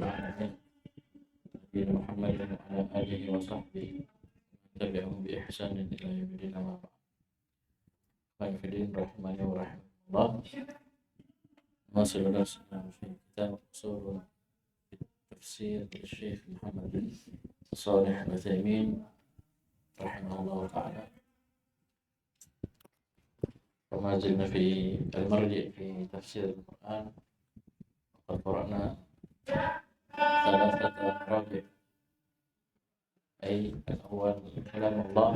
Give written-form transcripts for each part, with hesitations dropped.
العالمين نبينا محمد وعلى آله وصحبه تبعهم بإحسان إلى يوم الدين أما بعد. Hadirin rahimani wa rahimakumullah. Masih beras في كتاب أصول تفسير الشيخ محمد بن صالح العثيمين رحمه الله تعالى. وما زلنا في المرجع في تفسير القرآن، وقد قرأنا ثلاثة مراجع، أي الأول كلام الله،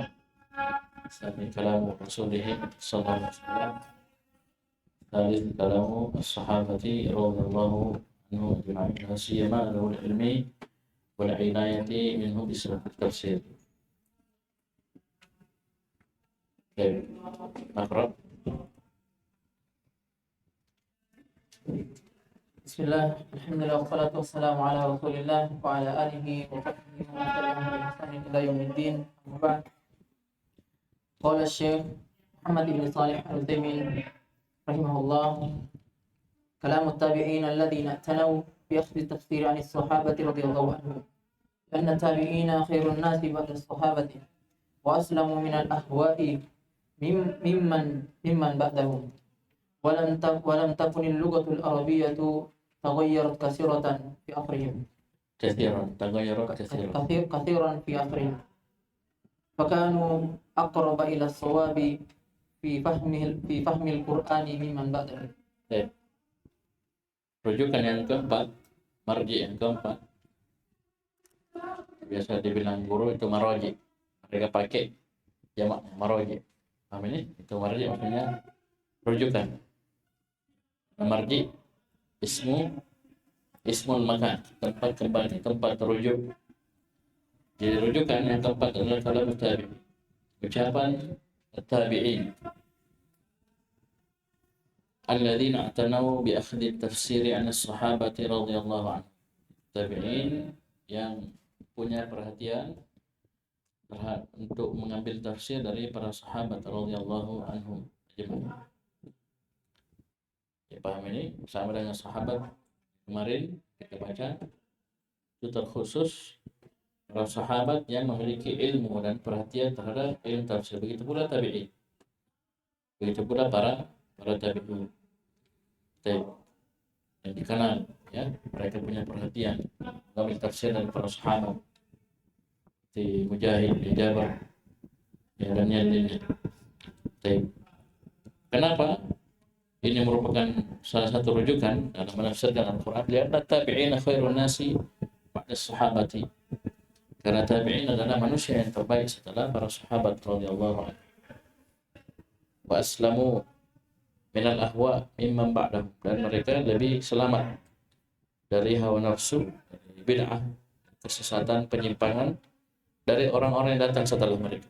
الثاني كلام رسوله صلى الله عليه وسلم، الثالث كلام الصحابة رضي الله عنهم أجمعين، لا سيما ذوي العلم والعناية منه بسبب التفسير. نقرأ. Bismillah, alhamdulillah, wassalatu wassalamu ala rasulillah wa ala alihi wa sahbihi wa man tabi'ahum bi ihsanin ila yaumiddin. Amma ba'd. Qala Syekh Muhammad ibn Shalih Al-Utsaimin rahimahullah, kalam at-tabi'in alladhina i'tanaw bi akhdhi tafsir 'an as-sahabati radhiyallahu anhum. Anna at-tabi'ina khairun nasi ba'da as-sahabati wa aslamu min al-ahwa'i mimman ba'dahum. ولم تكن اللغة العربية تغيرت كثيرا في آخرهم. كثيرا في آخرهم. فكانوا أقرب إلى الصواب في فهم القرآن ممن بعدهم. Rujukan yang keempat, marji yang keempat, biasa dibilang guru itu marji. Mereka pakai jamak marji. Paham ini? Itu marji maksudnya rujukan. Marji ismul makan, tempat kembali, tempat rujuk. Jadi rujukan yang keempat adalah kalam tabi'in, ucapan tabi'in alladzina i'tanaw bi akhdhi tafsiri 'an as-sahabati radhiyallahu anhum. Tabi'in yang punya perhatian untuk mengambil tafsir dari para sahabat radhiyallahu anhum. Ya, paham ini sama dengan sahabat kemarin kita baca, itu terkhusus para sahabat yang memiliki ilmu dan perhatian terhadap ilmu tafsir. Begitu pula tabi'in, begitu pula para tabi'in yang dikenal, ya, mereka punya perhatian mengambil tafsir dari para sahabat seperti Mujahid, Jabar, ya, dan yang lainnya. Kenapa ini merupakan salah satu rujukan dalam menafsirkan Al-Quran? Lianna tabi'ina khairun nasi ba'da sahabati. Karena tabi'in adalah manusia yang terbaik setelah para sahabat radhiyallahu anhu. Wa aslamu minal ahwa mimman ba'dahum, dan mereka lebih selamat dari hawa nafsu, dari bid'ah, kesesatan, penyimpangan dari orang-orang yang datang setelah mereka.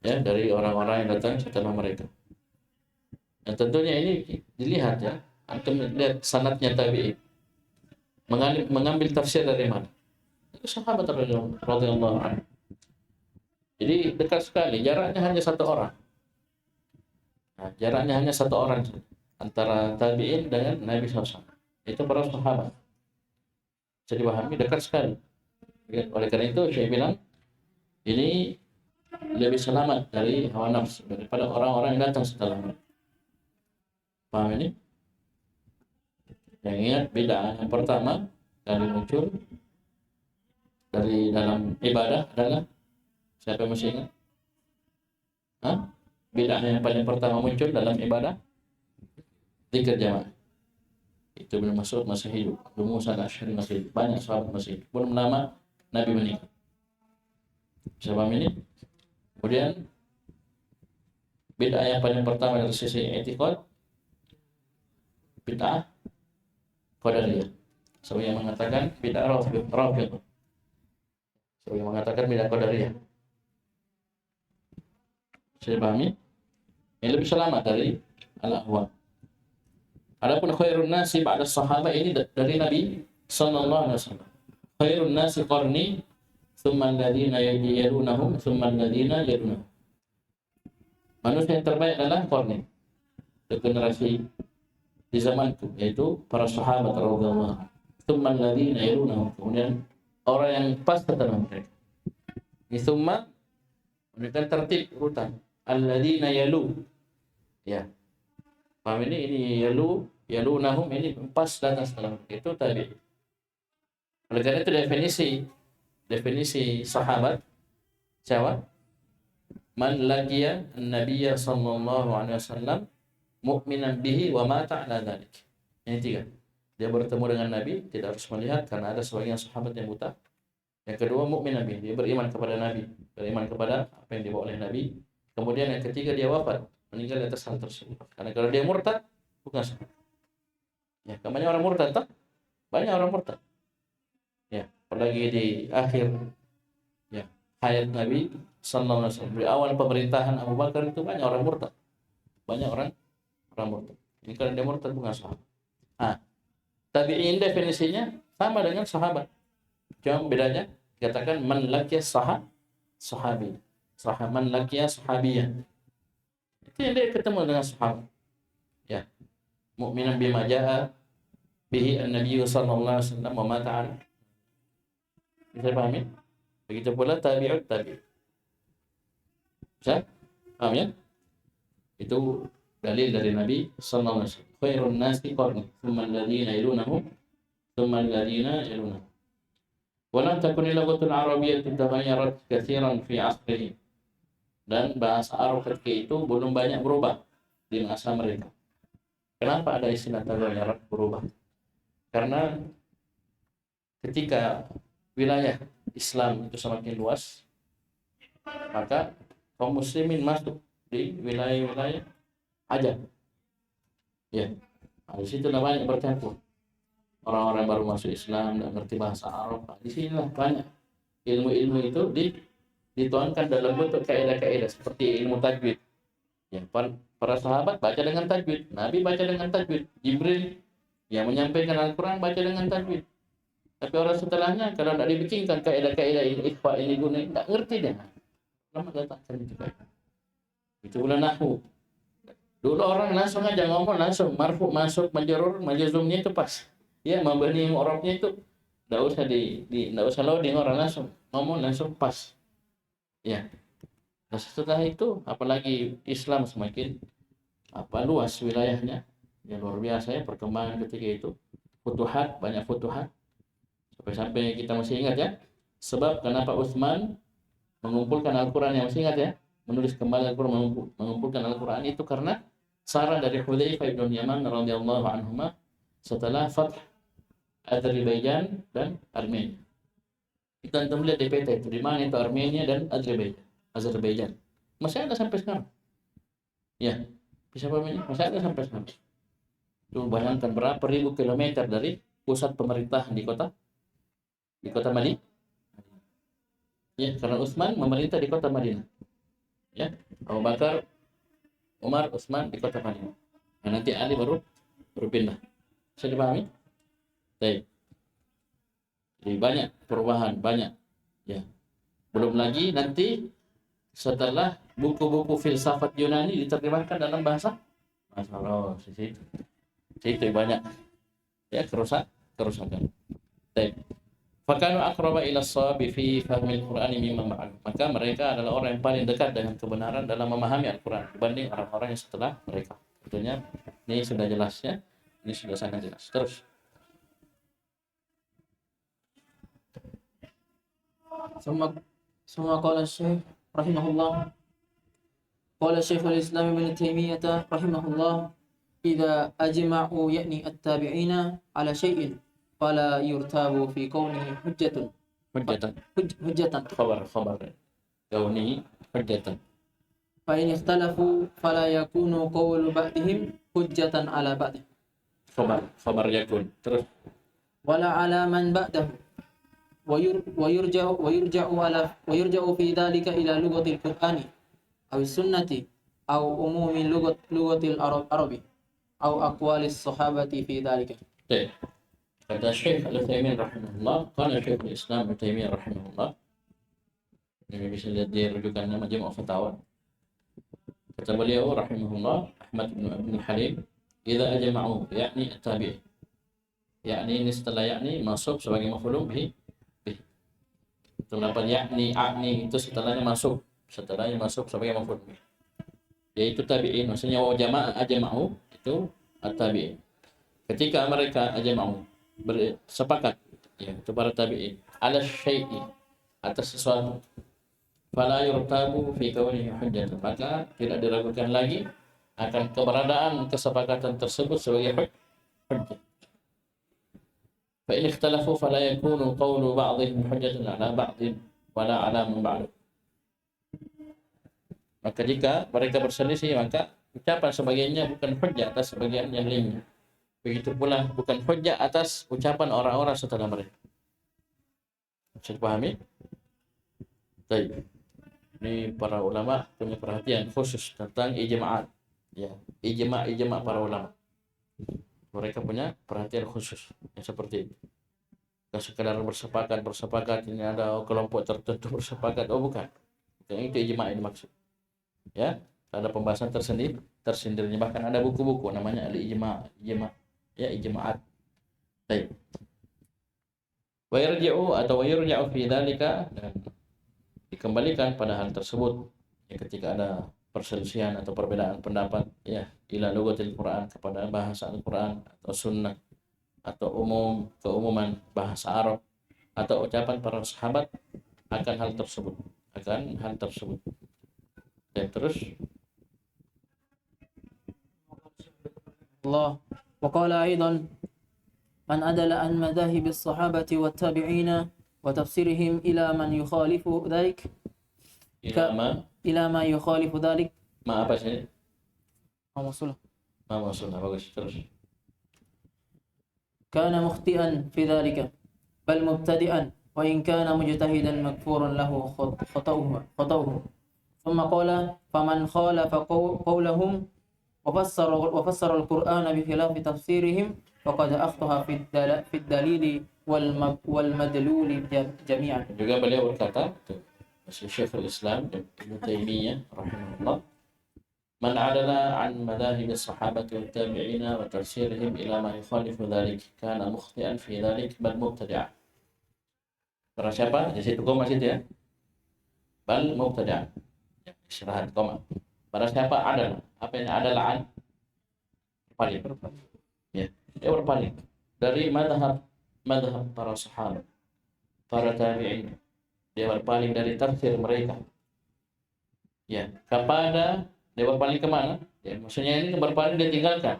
Ya, dari orang-orang yang datang setelah mereka. Dan tentunya ini dilihat, ya, antum lihat sanadnya tabi'in mengambil tafsir dari mana? Itu sahabat radhiyallahu anhu. Jadi dekat sekali, jaraknya hanya satu orang. Nah, jaraknya hanya satu orang antara tabi'in dengan Nabi SAW. Itu para sahabat. Bisa dipahami, dekat sekali. Oleh karena itu saya bilang ini lebih selamat dari hawa nafsu daripada orang-orang yang datang setelah mereka. Paham ini? Yang ingat bid'ah yang pertama kali muncul dari dalam ibadah adalah, siapa yang masih ingat? Bid'ah yang paling pertama muncul dalam ibadah, zikir jamaah. Itu belum masuk, masih hidup. Musa al-Asy'ari masih hidup. Banyak sahabat masih hidup. Belum lama Nabi meninggal. Bisa paham ini? Kemudian bid'ah yang paling pertama dari sisi i'tiqad, bid'ah qadariyah. Sebagai yang mengatakan bid'ah rafidhah. Sebagai yang mengatakan bid'ah qadariyah. Saya pahami? Ini lebih selamat dari al-ahwa. Adapun khairun nasi ba'da sahabat ini dari Nabi sallallahu alaihi wasallam. Khairun nasi qarni, tsumma alladziina yalunahum, tsumma alladziina yalunahum. Manusia yang terbaik adalah qarni, generasi di zamanku, yaitu para sahabat radhiyallahu anhum. Tsumma alladziina yalunahum, kemudian orang yang pas setelah mereka. Ini tsumma menunjukkan tertib urutan. Alladziina yalu. Ya. Paham ini? Ini yalunahum, ini pas datang setelah itu tadi. Oleh karena itu definisi sahabat siapa? Man laqiya an-nabiyya sallallahu alaihi wasallam mu'minan bihi wa mata ala dzalik. Ini tiga. Dia bertemu dengan Nabi, tidak harus melihat karena ada sebagian sahabat yang buta. Yang kedua, mu'minan bihi, dia beriman kepada Nabi, beriman kepada apa yang dibawa oleh Nabi. Kemudian yang ketiga, dia wafat, meninggal di atas hal tersebut. Karena kalau dia murtad, bukan sahabat. Ya, banyak orang murtad, tak? Banyak orang murtad. Ya, apalagi di akhir ya hayat Nabi sallallahu alaihi wasallam, di awal pemerintahan Abu Bakar itu banyak orang murtad. Banyak orang murtad. Ini kalau dia murtad bukan sahabat. Tabi'in definisinya sama dengan sahabat. Cuma bedanya katakan man laqiya sahabi. Man laqiya sahabiyah. Itu yang dia ketemu dengan sahabat. Ya. Mu'minan bima ja'a bihi an-nabiy sallallahu alaihi wasallam wa ma ta'ala. Bisa pahami? Begitu pula tabi'ut tabi'. Bisa? Paham ya? Itu dalil dari Nabi sallallahu alaihi wasallam. Khairun nasi qarni, tsumma alladziina yalunahum, tsumma alladziina yalunahum. Wa lam takun al-lughatul arabiyyah taghayyarat katsiran fi 'asrihi. Dan bahasa Arab ketika itu belum banyak berubah di masa mereka. Kenapa ada istilah taghayyarat, berubah? Karena ketika wilayah Islam itu semakin luas, maka kaum muslimin masuk di wilayah-wilayah Ajam. Ya, di situ banyak bercampur. Orang-orang baru masuk Islam dan ngerti bahasa Arab. Di sinilah banyak ilmu-ilmu itu dituangkan dalam bentuk kaidah-kaidah seperti ilmu tajwid. Ya, para sahabat baca dengan tajwid, Nabi baca dengan tajwid, Jibril yang menyampaikan Al-Quran baca dengan tajwid. Tapi orang setelahnya kalau tidak dibikinkan kaidah-kaidah ini, ikhfa ini guna, tidak ngerti dia. Lama letakkan itu kaidah. Itu pula nahwu. Dulu orang langsung aja ngomong, langsung marfu masuk, majrur majzumnya itu pas. Ya, mabni mu'rabnya itu enggak usah loading, orang langsung ngomong langsung pas. Ya. Nah, setelah itu apalagi Islam semakin luas wilayahnya. Ya luar biasa ya perkembangan ketika itu. Futuhat, banyak futuhat. Sampai kita masih ingat ya. Sebab kenapa Utsman mengumpulkan Al-Qur'an, yang masih ingat ya? Menulis kembali Al-Qur'an, mengumpulkan Al-Qur'an itu karena saran dari Hudzaifah bin Yaman radhiyallahu anhuma setelah Fath Azerbaijan dan Armenia. Kita antum lihat di peta itu di mana itu Armenia dan Azerbaijan. Masih ada sampai sekarang. Ya, bisa pahami? Masih ada sampai sekarang. Itu bayangkan berapa ribu kilometer dari pusat pemerintahan di kota Madinah. Ya, karena Utsman memerintah di kota Madinah. Ya, Abu Bakar, Umar, Utsman di kota Madinah. Nah, nanti Ali baru pindah. Bisa dipahami? Baik. Jadi banyak perubahan, banyak. Ya. Belum lagi nanti setelah buku-buku filsafat Yunani diterjemahkan dalam bahasa Arab, situ banyak ya kerusakan. Baik. Fakanu aqraba ila shawabi fi fahmil Qur'ani mimma ma'al. Maka mereka adalah orang yang paling dekat dengan kebenaran dalam memahami Al-Qur'an dibanding orang-orang yang setelah mereka. Tentunya ini sudah jelasnya, ini sudah sangat jelas. Terus ثم قال الشيخ رحمه الله قال الشيخ الإسلام ابن تيمية رحمه الله إذا أجمعوا يعني التابعين على شيء فلا يرتاب في كونه حجة خبر كونه حجة فإن اختلفوا فلا يكون قول بعضهم حجة على بعض خبر يكون terus ولا على من بعده ويرجع في ذلك إلى لغة القرآن أو السنة أو عموم لغة العرب أو أقوال الصحابة في ذلك. Kata Syekh Al-Utsaimin rahimahullah, qala Syekhul Islam Ibnu Taimiyah rahimahullah. Ini bisa lihat di rujukannya Majmu' Fatawa. Kata beliau rahimahullah, Ahmad bin Abdul Halim, idza ajma'u yakni at-tabi'in. Yakni ini setelah yakni masuk sebagai maf'ulun bihi. Itu lafaz yakni akni itu setelahnya masuk sebagai maf'ul bih, yaitu tabi'in. Maksudnya wa jama'a ajma'u itu at-tabi'in. Ketika mereka ajma'u bersepakat, ya itu para tabi'in, ala syai'i atas sesuatu, fala yurtabu fi kaunihi hujjatan, maka tidak diragukan lagi akan keberadaan kesepakatan tersebut sebagai hujjah. فإن اختلفوا فلا يكون قول بعضهم حجة على بعض ولا على من بعد. Maka jika mereka berselisih, maka ucapan sebagiannya bukan hujjah atas sebagian yang lainnya. Begitu pula bukan hujjah atas ucapan orang-orang setelah mereka. Bisa dipahami? Baik. Ini para ulama punya perhatian khusus tentang ijma'at. Ya, ijma' para ulama. Mereka punya perhatian khusus yang seperti itu. Bukan sekedar bersepakat ini ada kelompok tertentu bersepakat. Oh bukan. Yang itu ijma' ini maksud. Ya, ada pembahasan tersendiri. Bahkan ada buku-buku namanya al-ijma', ya ijma'at. Baik. Wa yarji'u fi dzalika, dan dikembalikan pada hal tersebut ya, ketika ada perselisihan atau perbedaan pendapat ya, ila lughatil Quran, kepada bahasa Al-Quran atau sunnah atau keumuman bahasa Arab atau ucapan para sahabat akan hal tersebut. Dan terus الله. وقال أيضا: من أدل عن مذاهب الصحابة والتابعين وتفسيرهم إلى من يخالف ذلك إلى ما يخالف ذلك. ما apa sih? موصولة. Bagus, terus. كان مخطئا في ذلك بل مبتدئا وإن كان مجتهدا مغفورا له خطأه. ثم قال: فمن خالف قولهم وفسر القرآن بخلاف تفسيرهم فقد أخطأ في الدليل والمدلول جميعا. Juga beliau berkata, Syekhul Islam Ibnu Taimiyah rahimahullah, man adala an madahib as-sahabati wat tabi'in wa tafsirihim ila ma yukhalifu dhalik kana mukhti'an fi dhalik bal mubtadi'a. Para siapa? Di situ koma situ ya. Bal mubtadi'a. Ya, istirahat koma. Para siapa adalah? Apa yang adalah an? Berpaling. Ya, dia berpaling dari madhab para sahabat, para tabi'in. Dia berpaling dari tafsir mereka. Ya, dia berpaling kemana? Ya, maksudnya ini berpaling, dia tinggalkan.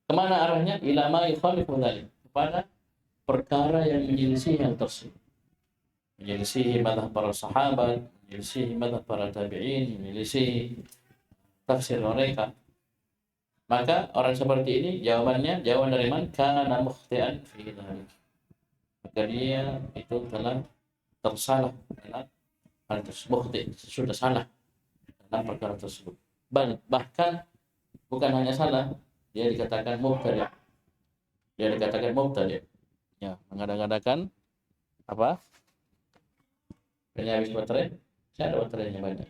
Kemana arahnya? Ila ma yukhalifu dzalik, kepada perkara yang menyelisih hal tersebut. Menyelisih madhab para sahabat, menyelisih madhab para tabi'in, menyelisih tafsir mereka. Maka orang seperti ini jawaban dari man kana mukhti'an fi dzalik. Maka dia itu telah tersalah dalam hal tersebut, sudah salah dalam perkara tersebut. Bahkan bukan hanya salah, dia dikatakan mubtadi'. Ya, mengada-ngadakan apa? Ini habis baterai? Saya ada baterainya banyak.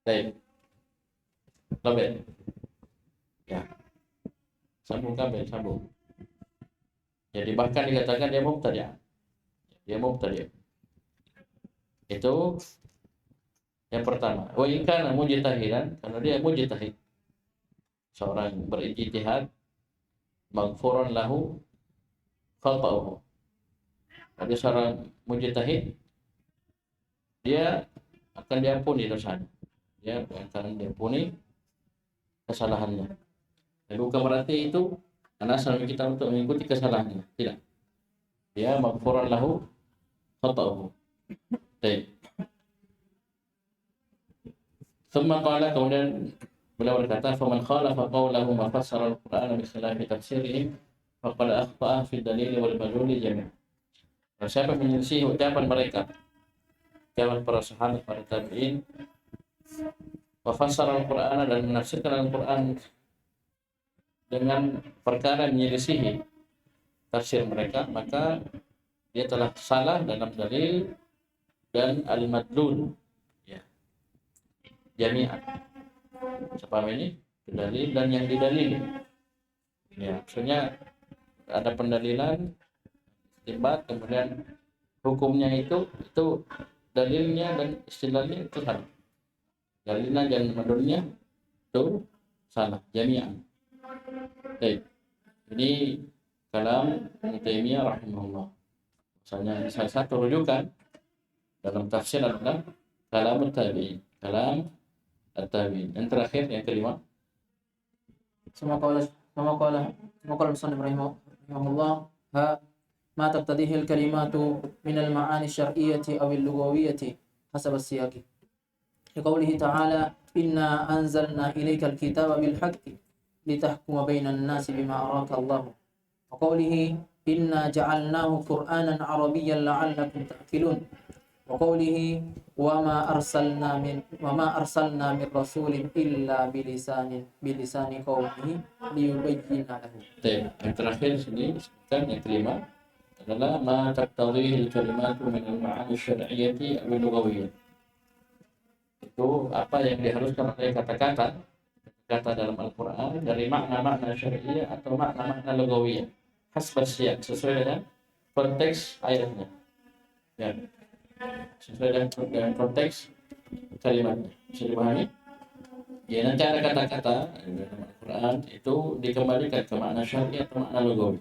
Baik. Kabel. Ya. Sambung. Jadi bahkan dikatakan dia mubtadi'. Itu yang pertama. Wa in kana mujtahidan, karena dia mujtahid. Seorang berijtihad, maghfurun lahu khata'uhu. Jadi seorang mujtahid, dia akan diampuni dosanya. Dia akan diampuni kesalahannya. Jadi bukan berarti itu alasan kita untuk mengikuti kesalahannya. Tidak. Dia maghfurun lahu khata'uhu. Baik. Thumma qala, kemudian beliau berkata, faman khalafa qawlahu ma fassara al-Qur'ana bi khilafi tafsirihim faqad akhta'a fi dalil wal madlul jami'. Siapa menyelisih ucapan mereka, ucapan para sahabat, para tabi'in, wa fassara al-Qur'ana, dan menafsirkan Al-Qur'an dengan perkara menyelisihi tafsir mereka, maka dia telah salah dalam dalil dan al-madlul, ya, jami'an. Sepaham ini? Dalil dan yang didalili. Ya, maksudnya ada pendalilan, istinbat, kemudian hukumnya itu dalilnya dan istilahnya itu salah. Dalilnya dan madulnya itu salah jami'an. Baik. Ini kalam Ibnu Taimiyah rahimahullah. Misalnya salah satu rujukan dalam tafsir adalah kalam tabi'in. Kalam at-tabi'in. Yang terakhir yang kelima. ثم قال المصنف رحمه الله ما تقتضيه الكلمات من المعاني الشرعية أو اللغوية حسب السياق لقوله تعالى إنا أنزلنا إليك الكتاب بالحق لتحكم بين الناس بما أراك الله وقوله إنا جعلناه قرآنا عربيا لعلكم تأكلون وقوله وما أرسلنا من رسول إلا بلسان قومه ليبين له. Yang terakhir sini disebutkan yang kelima adalah ma taqtadhihi al-kalimatu min al-ma'ani asy-syar'iyyati aw al-lughawiyyah. Itu apa yang diharuskan oleh kata-kata dalam Al-Qur'an dari makna-makna syar'iyyah atau makna-makna lughawiyah. Hasbas siyaq, sesuai dengan konteks ayatnya. Ya. Sesuai dengan konteks kalimatnya. Bisa dipahami? Ya, nanti ada kata-kata dalam Al-Quran itu dikembalikan ke makna syar'i atau makna lugawi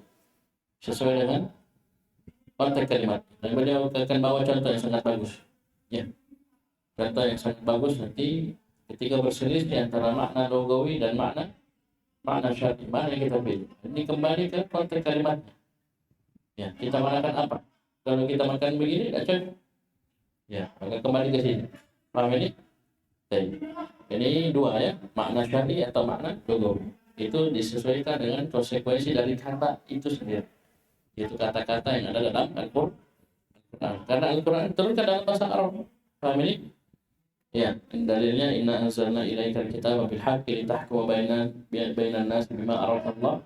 sesuai dengan konteks kalimat. Dan beliau akan bawa contoh yang sangat bagus. Ya, contoh yang sangat bagus nanti ketika berselisih antara makna lugawi dan makna syar'i, mana yang kita pilih. Ini kembali ke konteks kalimatnya. Ya, kita makan apa? Kalau kita makan begini, tidak cocok. Ya, maka kembali ke sini. Paham ini? Baik. Ini dua ya, makna syar'i atau makna lugawi. Itu disesuaikan dengan konsekuensi dari kata itu sendiri. Itu kata-kata yang ada dalam Al-Qur'an. Karena Al-Qur'an turunkan dalam bahasa Arab. Paham ini? Ya, dalilnya inna anzalna ilaikal kitaba bil haqqi litahkuma bainan nas bima araka Allah.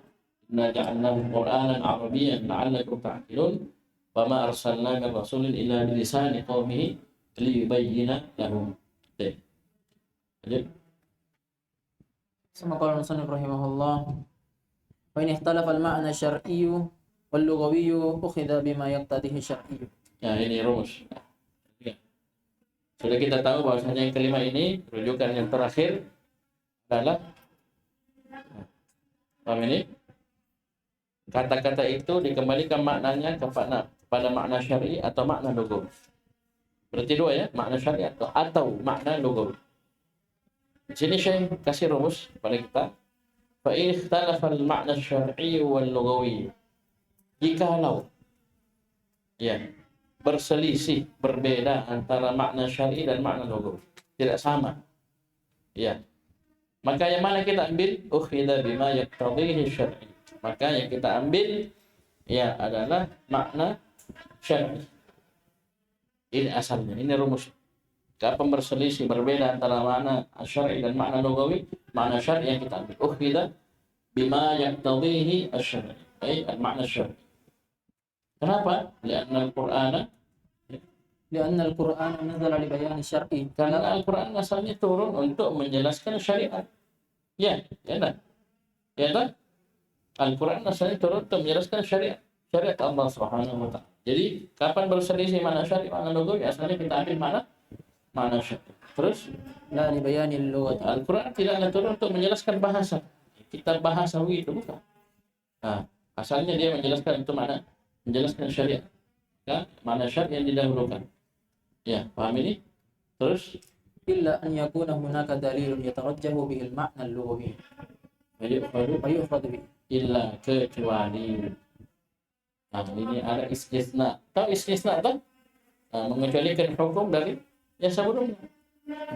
Inna ja'alnahu Qur'anan Arabiyyan la'allakum ta'qilun. Wa ma arsalna min rasulin illa bilisani qaumihi liyubayyina lahum. Baik. ثم قال المصنف رحمه الله وإن اختلف المعنى الشرعي واللغوي أخذ بما يقتضيه الشرعي. Ya, ini rumus. Ya. Sudah kita tahu bahwasanya yang kelima ini rujukan yang terakhir adalah paham ini? Kata-kata itu dikembalikan maknanya pada makna syar'i atau makna lugawi. Berarti dua ya, makna syar'i atau makna lugawi. Di sini Syekh kasih rumus pada kita. Fa in ikhtalafa al-ma'na asy-syar'i wal lughawi. Jikalau ya berselisih, berbeda antara makna syar'i dan makna lugawi, tidak sama. Ya. Maka yang mana kita ambil? Ukhidha bima yaqtadhihi syar'i. Maka yang kita ambil ya adalah makna syar'i. Ini asalnya, ini rumus. Kapan berselisih berbeda antara makna syar'i dan makna lugawi, makna syar'i yang kita ambil. Ukhidha bima yaqtadhihi asy-syar'i, ay al-makna syar'i. Kenapa? Lianna Al-Qur'an nazala li bayani syar'i. Karena Al-Qur'an asalnya turun untuk menjelaskan syariat. Ya, ya tak? Ya tak? Al-Quran asalnya turun untuk menjelaskan syariat Allah Subhanahu wa ta'ala. Jadi kapan berselisih mana syariat mana lugawi, asalnya kita ambil mana syariat. Terus la li bayanil lughati. Al-Quran tidaklah turun untuk menjelaskan bahasa. Kitab bahasawi itu bukan. Nah, asalnya dia menjelaskan itu mana? Menjelaskan syariat. Ya, mana syariat yang didahulukan. Ya, paham ini? Terus illa an yakuna hunaka dalilun yatarajjahu bihil ma'na al-lughawi. Fayu'khadhu bihi. Illa kecuali. Nah, ini ada istisna. Tahu istisna tak? Mengecualikan hukum dari yang sebelumnya.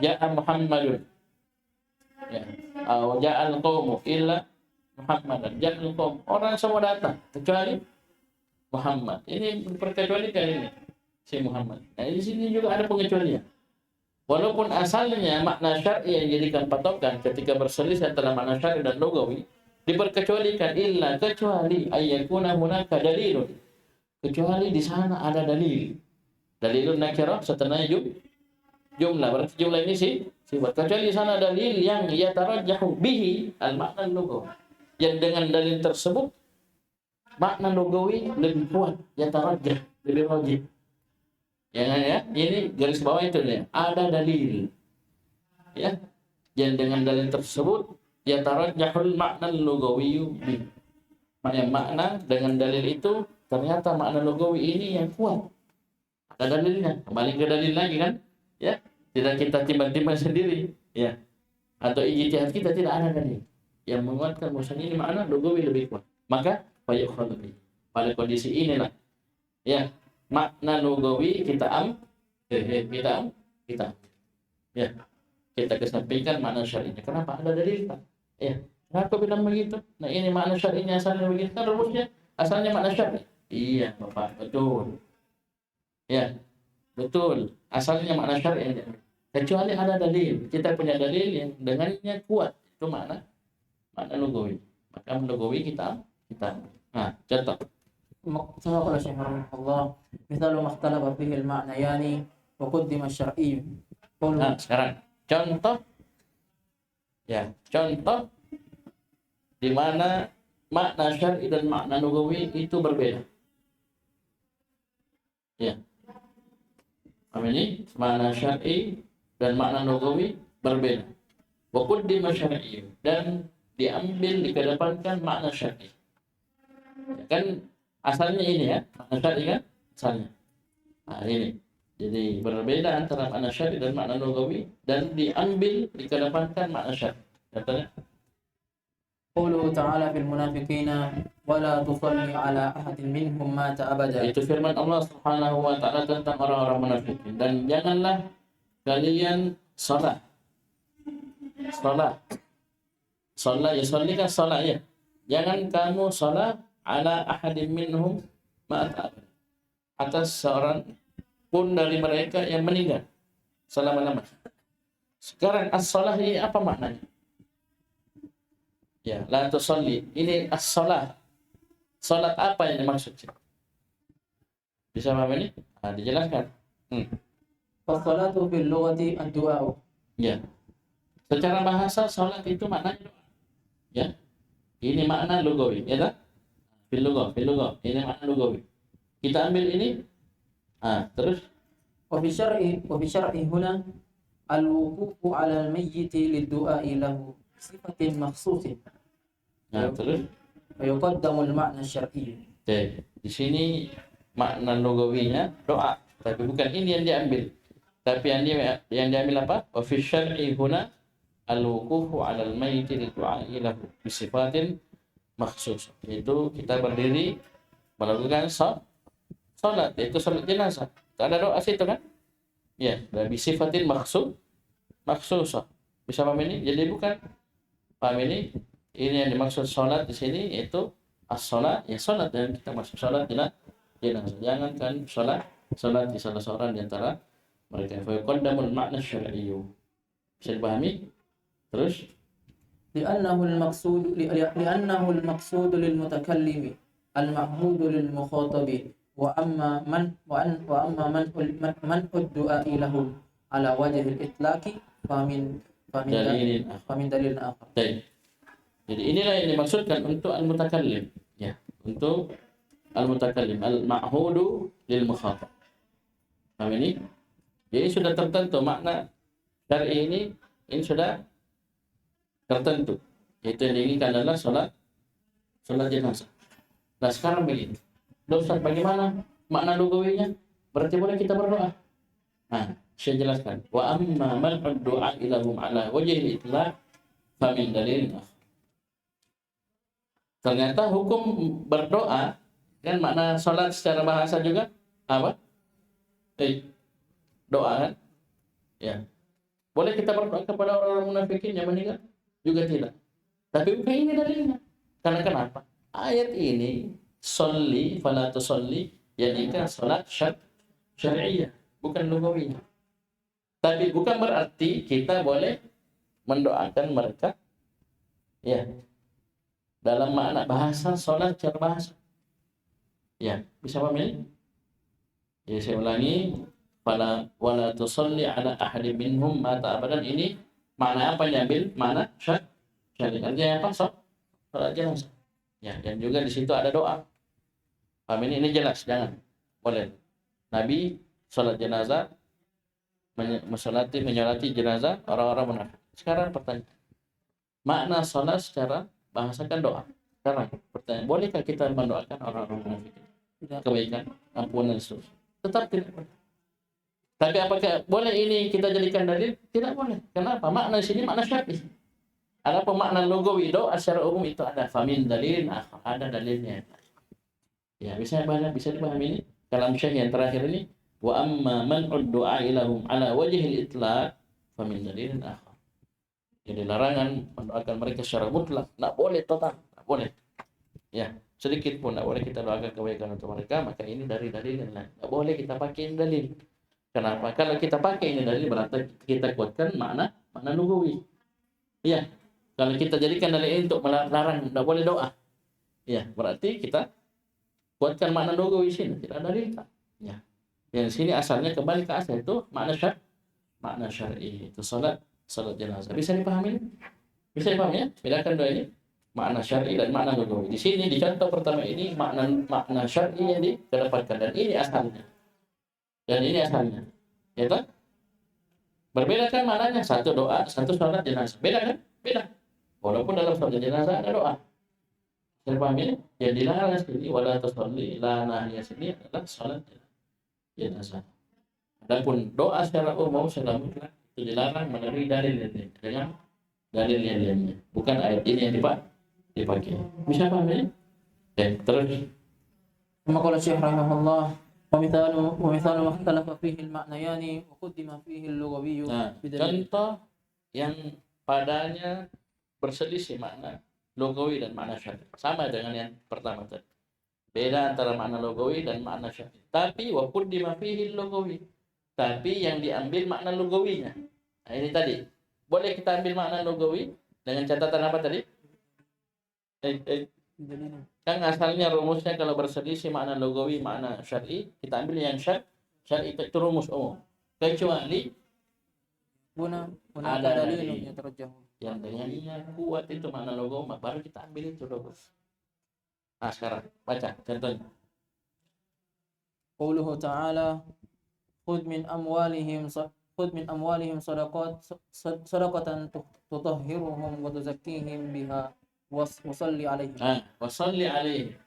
Ja'a Muhammadun. Ya. Ja'al qaumu illa Muhammadan. Ja'al qaum. Orang semua datang kecuali Muhammad. Ini diperkecualikan ini si Muhammad. Nah, di sini juga ada pengecualian. Walaupun asalnya makna syar'i yang dijadikan patokan ketika berselisih antara makna syar'i dan lugawi diperkecualikan illa kecuali ayyakuna hunaka dalilun. Kecuali di sana ada dalil. Dalilun nakirah setelahnya jumlah. Berarti jumlah ini sifat. Kecuali di sana dalil yang yatarajjahu bihi al-makna lugawi. Yang dengan dalil tersebut makna lugawi lebih kuat, ya tarajjah, lebih rajih. Ya, ini garis bawah itu ya, ada dalil. Ya, dan dengan dalil tersebut ya tarajjahul makna lugawi bi. Makna dengan dalil itu ternyata makna lugawi ini yang kuat. Ada dalilnya. Kembali ke dalil lagi kan? Ya, tidak kita timbang-timbang sendiri, ya. Atau ijtihad kita, tidak ada dalil yang menguatkan bahwa ini makna lugawi lebih kuat. Maka fayukhadhu bihi. Pada kondisi inilah ya, makna lugawi kita ya, kita kesampingkan makna syar'inya. Kenapa? Ada dalil, Pak. Ya. Kenapa bilang begitu? Nah, ini makna syar'inya asalnya begitu. Kan rumusnya asalnya makna syar'i. Iya, Bapak, betul. Ya, betul. Asalnya makna syar'i. Kecuali ada dalil. Kita punya dalil yang dengannya kuat. Itu makna lugawi. Maka lugawi kita. Nah, contoh. ثم قال الشيخ رحمه الله مثال ما اختلف فيه المعنيان وقدم الشرعي Nah, sekarang contoh di mana makna syar'i dan makna lugawi itu berbeda. Ya. Ini makna syar'i dan makna lugawi berbeda. Wa qaddima syar'i, dan diambil dikedepankan makna syar'i. Ya, kan asalnya ini ya, makna syar'i kan asalnya. Nah, ini. Jadi berbeda antara makna syar'i dan makna lugawi dan diambil dikedepankan makna syar'i. Contohnya قوله تعالى في المنافقين ولا تصلي على أحد منهم مات أبدا. Itu firman Allah Subhanahu wa taala tentang orang-orang munafik. Dan janganlah kalian salat. Ya, salat kan salat ya. Jangan kamu salat ala ahadin minhum mata atas seorang pun dari mereka yang meninggal selama-lamanya. Sekarang as-salah ini apa maknanya? Ya, la tusalli. Ini as-salah. Salat apa yang dimaksud? Bisa paham ini? Nah, dijelaskan. فالصلاة في اللغة الدعاء. Ya. Secara bahasa salat itu maknanya doa. Ya. Ini makna lugawi, ya tak? Fil lugah. Ini makna lugawi. Kita ambil ini. Terus وفي الشرع هنا الوقوف على الميت للدعاء له صفة مخصوصة. terus ويقدم المعنى الشرعي. di sini makna lugawinya doa, tapi bukan ini yang diambil. Tapi yang diambil apa? Wa fi syar'i huna al-wuqufu 'ala al-mayyit lidu'a'i lahu bi sifatin makhsus. Itu kita berdiri melakukan salat, yaitu salat jenazah. Ada doa situ kan? Ya, bi sifatin makhsusah. Bisa paham ini? Jadi bukan paham ini yang dimaksud salat di sini yaitu as-salat, ya salat yang kita maksud salat jenazah. Jangankan salat di salah seorang di antara mereka. Fa yuqaddamul makna syar'i. Bisa dipahami? Terus لأنه المقصود للمتكلم المعهود للمخاطب وأما من الدعاء له على وجه الإطلاق فمن دليل آخر. Jadi inilah yang dimaksudkan untuk al-mutakallim, ya, untuk al-mutakallim, al-ma'hudu lil mukhatab. Paham ini? Jadi sudah tertentu makna syar'i ini sudah tertentu. Yaitu yang diinginkan adalah salat jenazah. Nah, sekarang begini. Ustaz, bagaimana makna lugawinya? Berarti boleh kita berdoa. Nah, saya jelaskan. Wa amma mal'ud du'a ilahum ala wajhi itlaq fa min dalil. Ternyata hukum berdoa kan makna salat secara bahasa juga apa? Doa kan? Ya. Boleh kita berdoa kepada orang-orang munafikin yang meninggal? Juga tidak. Tapi bukan ini dalilnya. Karena kenapa? Ayat ini sholli fala tusalli, yakni salat syar'iyyah, bukan lugawiyah. Tapi bukan berarti kita boleh mendoakan mereka ya dalam makna bahasa salat secara bahasa. Ya, bisa paham ini? Ya, saya ulangi, wala tusalli ala ahadin minhum mata abadan. Ini makna apa yang diambil? Makna syar'i. Artinya apa? Salat jenazah. Ya, dan juga di situ ada doa. Paham ini jelas, jangan. Boleh. Nabi salat jenazah, menyolati jenazah orang-orang munafik. Sekarang pertanyaan, makna salat secara bahasa kan doa. Sekarang pertanyaan, bolehkah kita mendoakan orang-orang munafik kebaikan, ampunan, dan seterusnya? Tetap tidak boleh. Tapi apakah boleh ini kita jadikan dalil? Tidak boleh. Kenapa? Makna di sini makna syar'i. Ada pemakna lugawi doa secara umum itu ada famin dalilin akhar, ada dalilnya. Ya, bisa dipahami ini. Kalam Syekh yang terakhir ini, wa amma man'ud du'a ilahum ala wajhil itlaq famin dalilin akhar. Jadi larangan mendoakan mereka secara mutlak, enggak boleh total, enggak boleh. Ya, sedikit pun enggak boleh kita doakan kebaikan untuk mereka, maka ini dari dalil yang lain. Enggak boleh kita pakai dalil. Kenapa? Kalau kita pakai ini dalil berarti kita kuatkan makna lugawi. Iya. Kalau kita jadikan dalil ini untuk melarang enggak boleh doa. Iya, berarti kita kuatkan makna lugawi sini, tidak ada dalil. Ya. Yang sini asalnya kembali ke asal itu makna syar'i itu salat jenazah. Bisa dipahami? Bisa dipahami ya? Bedakan dua ini, makna syar'i dan makna lugawi. Di sini di contoh pertama ini makna syar'i yang dikedepankan dan ini asalnya. Dan ini asalnya. Ya tak? Berbeda kan maknanya, satu doa, satu salat jenazah. Beda kan? Beda. Walaupun dalam salat jenazah ada doa. Saya paham ini? Yang dilarang sini wala tusalli la nahya sini adalah salat jenazah. Adapun doa secara umum secara mutlak itu dilarang melalui dalil dengan dalil yang lainnya. Bukan ayat ini yang dipakai. Bisa paham ini? Terus. ثم قال الشيخ رحمه الله ومثال ما اختلف فيه المعنيان وقدم فيه اللغوي بدليل. Contoh yang padanya berselisih makna lugawi dan makna syar'i. Sama dengan yang pertama tadi. Beda antara makna lugawi dan makna syar'i. Tapi wa qaddima fihi lugawi. Tapi yang diambil makna lugawinya. Nah, ini tadi. Boleh kita ambil makna lugawi dengan catatan apa tadi? Kan asalnya rumusnya kalau berselisih makna lugawi, makna syar'i, kita ambil yang syar'i itu rumus umum. Kecuali ada dalil yang terjauh. Yang dengannya kuat itu makna lugawi, baru kita ambil itu lugawi. Nah, sekarang baca contohnya. Qauluhu ta'ala khudh min amwalihim sadaqatan tutahhiruhum wa tuzakkihim biha wasalli alaihim. Wasalli alaihim.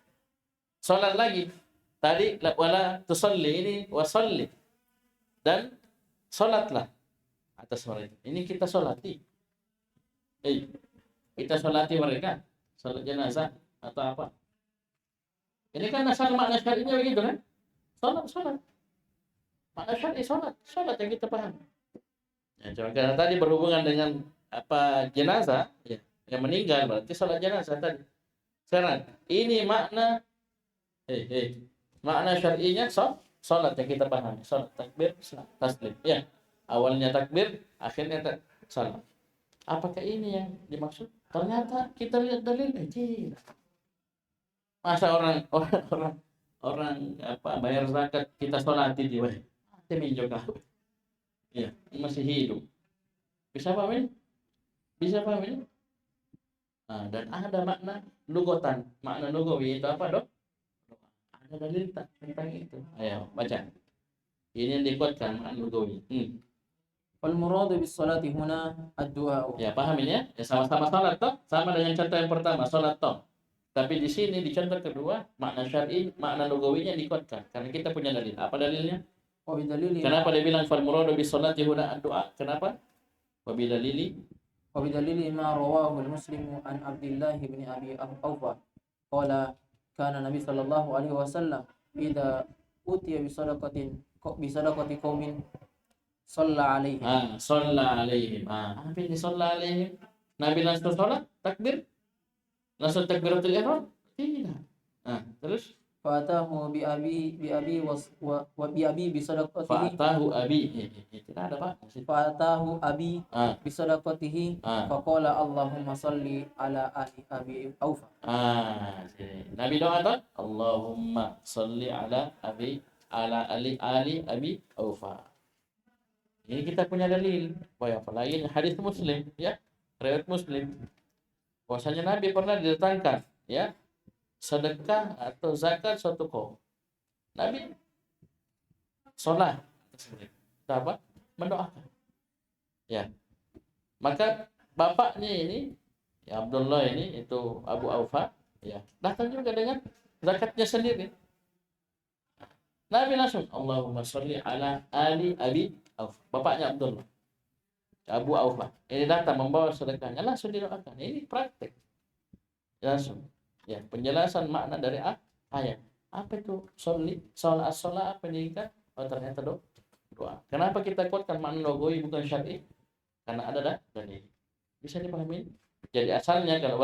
Salat lagi. Tadi wala tusalli, ini wasalli. Dan salatlah atas mereka. Ini kita salati. Kita salati mereka. Salat jenazah atau apa? Ini kan asal makna syar'inya begitu kan? Salat. Makna syar'i salat yang kita paham. Ya, cuma karena tadi berhubungan dengan apa jenazah, ya, yang meninggal berarti salat jenazah tadi. Sekarang ini makna makna syar'inya salat yang kita paham. Salat takbir, taslim. Ya. Awalnya takbir, akhirnya salat. Apakah ini yang dimaksud? Ternyata kita lihat dalilnya tidak. Masa orang apa bayar zakat kita salati dia. Demi juga. Ya, masih hidup. Bisa paham ini? Nah, dan ada makna lugotan. Makna lugawi itu apa, Dok? Ada dalil tentang itu. Ayo, baca. Ini yang dikuatkan makna lugawi. Wal muradu bis salati huna ad-du'a. Ya, paham ini ya? Ya sama-sama salat toh? Sama dengan contoh yang pertama, salat toh. Tapi di sini di contoh kedua, makna syar'i, makna lugawinya dikuatkan karena kita punya dalil. Apa dalilnya? Kenapa dia bilang fal muradu bis salati huna ad-du'a? Kenapa? وبدليل ما رواه المسلم عن عبد الله بن أبي أوفى قال كان النبي صلى الله عليه وسلم إذا أتي بصدقة قوم صلى عليهم. صلى عليهم. Apa ini صلى عليهم? Nabi langsung salat, takbir? Langsung takbiratul ihram? Tidak. Terus Fatahu bi abi bisadaqatihi. Fatahu abi. Tidak ada Pak. Fatahu abi bisadaqatihi. Faqala Allahumma salli ala ali abi Aufa. Nabi doa tak? Allahumma salli ala ali abi Aufa. Ini kita punya dalil. Apalagi hadis Muslim, ya. Riwayat Muslim. Bahwasanya Nabi pernah didatangkan, ya. sedekah atau zakat suatu kaum. Nabi sholat apa? Mendoakan. Ya. Maka bapaknya ini, ya Abdullah ini itu Abu Aufa, ya datang juga dengan zakatnya sendiri. Nabi langsung Allahumma sholli ala ali Abi Aufa. Bapaknya Abdullah, Abu Aufa. Ini datang membawa sedekahnya, langsung didoakan. Ini praktek. Langsung. Ya, penjelasan makna dari ayat. Apa itu sholli? Sholat apa ini kan? Oh, ternyata doa. Kenapa kita kuatkan makna logawi bukan syar'i? Karena ada dalil. Bisa dipahami? Jadi asalnya kalau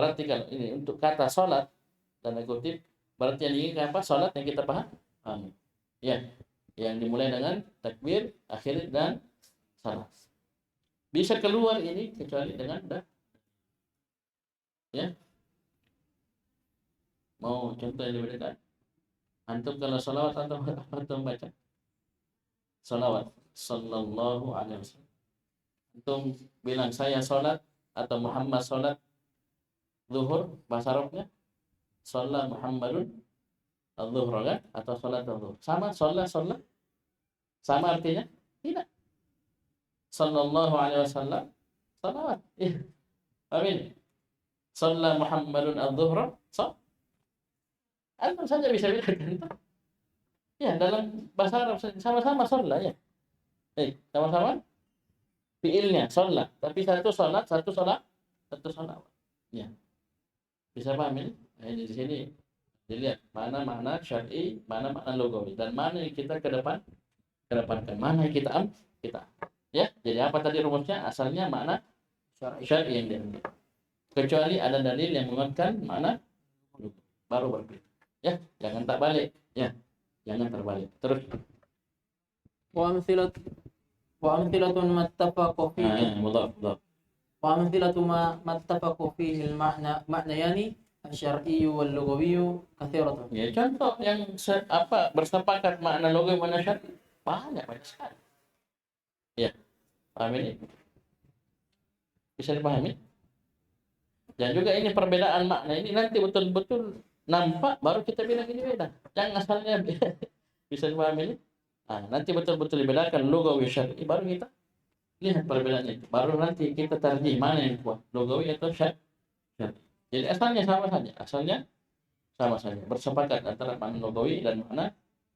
ini untuk kata sholat dan kutip berarti yang diinginkan apa? Sholat yang kita pahami. Ya, yang dimulai dengan takbir, akhir dan salam. Bisa keluar ini kecuali dengan ya. Mau contoh yang lebih dekat? Antum kalau salawat antum baca salawat sallallahu alaihi wasallam. Antum bilang saya salat atau Muhammad salat zuhur, bahasa Arabnya shalla Muhammadun az-zuhra kan? Atau salat az-zuhur. Sama shalla sama artinya? Tidak. Sallallahu alaihi wasallam salawat. Amin. Shalla Muhammadun az-zuhra. Antum saja bisa bilang kan? Ya, dalam bahasa Arab sama-sama sholat ya. Sama-sama fiilnya sholat, tapi satu sholat, satu sholat. Ya, bisa paham ini? Nah, di sini dilihat mana makna syar'i, mana makna logawi, dan mana yang kita kedepankan, mana yang kita. Ya, jadi apa tadi rumusnya? Asalnya makna syar'i yang diambil. Kecuali ada dalil yang menguatkan makna baru berbeda. Ya, jangan tak balik. Ya. Jangan terbalik. Terus. Wa amthilatun mattafaqu fihi. Mudhaf. Wa amthilatu mattafaqu fihi al-ma'nayani asy-syar'i wal lughawi katsiratun. Ya, contoh yang bersepakat makna logawi makna syar'i banyak sekali. Ya. Paham ini? Bisa dipahami? Dan juga ini perbedaan makna ini nanti betul-betul nampak baru kita bilang ini beda. Yang asalnya bisa dipahami ini. Nanti betul-betul dibedakan logawi syar'i baru kita lihat perbedaannya. Baru nanti kita tarjih mana yang kuat, logawi atau syar'i. Jadi asalnya sama saja. Bersepakat antara makna logawi dan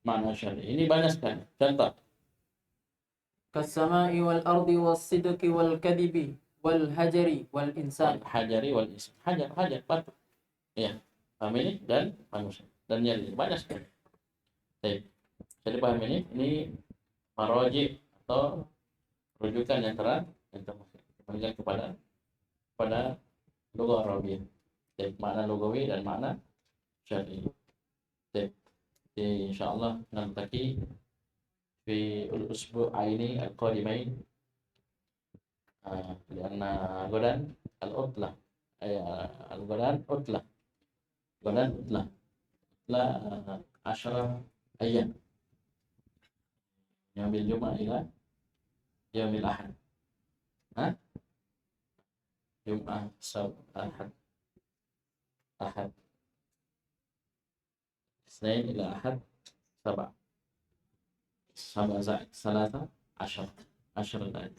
makna syar'i. Ini banyak sekali. Contoh. Kas-sama'i wal ardi was-sidqi wal kadhibi wal hajari wal insan. Hajar batu. Ya. Paham ini dan manusia dan yang banyak sekali. Baik. Jadi paham ini maroji atau rujukan yang termasuk kepada lugah Arabiyah. Baik, makna lugawi dan makna syar'i. Baik. Insyaallah nanti fi al-usbu'aini al-qadimain karena godan al-utlah al-godan utlah lah 10 ayam yaumil Jumat ila yaumil Ahad. Jumat, Sabt, Ahad Isnin ila Ahad Sabah Zaid Salasa 10 ayat.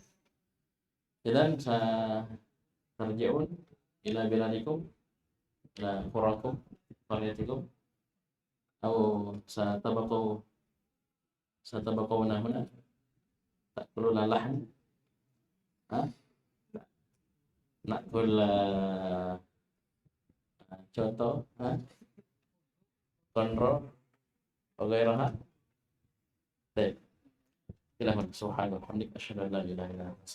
Idan tarji'un ila biladikum ila qurakum qaryatikum atau satabaqawna huna ta'kuluna lahm na'kul contoh konro وغيرها. طيب إلى هنا سبحانك وبحمدك أشهد أن لا إله إلا أنت